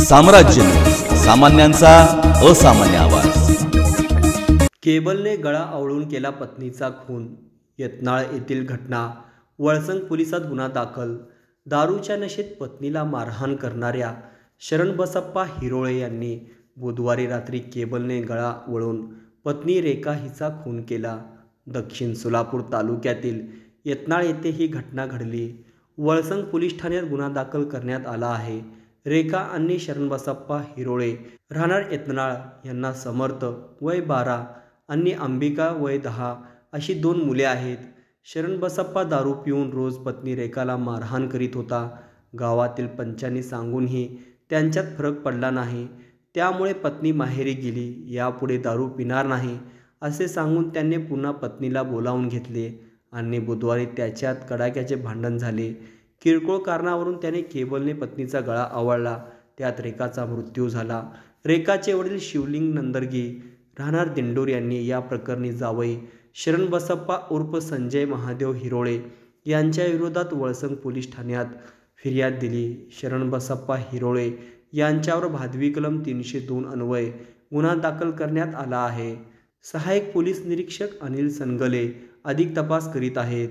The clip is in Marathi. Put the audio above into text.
साम्राज्य न्यूज, सामान्यांचा असामान्य आवाज। केबलने गळा आवळून केला पत्नीचा खून, यत्नाळ येथील घटना, वळसंग पोलिसात गुन्हा दाखल। दारूच्या नशेत पत्नीला मारहाण करणाऱ्या शरणबसप्पा हिरोळे यांनी बुधवारी रात्री केबलने गळा आवळून पत्नी रेखा हिचा खून केला। दक्षिण सोलापूर तालुक्यातील यत्नाळ येथे ही घटना घडली। वळसंग पोलीस ठाण्यात गुन्हा दाखल करण्यात आला आहे। रेखा आणि शरणबसप्पा हिरोळे राहणार यत्नाळ यांना समर्थ वय 12 आणि अंबिका वय 10 अशी 2 मुले आहेत। शरणबसप्पा दारू पिऊन रोज पत्नी रेखाला मारहाण करीत होता। गावातील पंचांनी सांगूनही त्यांच्यात फरक पडला नाही, त्यामुळे पत्नी माहेरी गेली। यापुढे दारू पिणार नाही असे सांगून त्यांनी पुन्हा पत्नीला बोलावून घेतले आणि बुधवारी त्याच्यात कडाक्याचे भांडण झाले। किरकोळ कारणावरून त्याने केबलने पत्नीचा गळा आवळला, त्यात रेखाचा मृत्यू झाला। रेखाचे वडील शिवलिंग नंदरगी राहणार दिंडोर यांनी या प्रकरणी जावई शरणबसप्पा उर्फ संजय महादेव हिरोळे यांच्या विरोधात वळसंग पोलीस ठाण्यात फिर्याद दिली। शरणबसप्पा हिरोळे यांच्यावर भादवी कलम 302 अन्वये गुन्हा दाखल करण्यात आला आहे। सहाय्यक पोलीस निरीक्षक अनिल सनगले अधिक तपास करीत आहेत।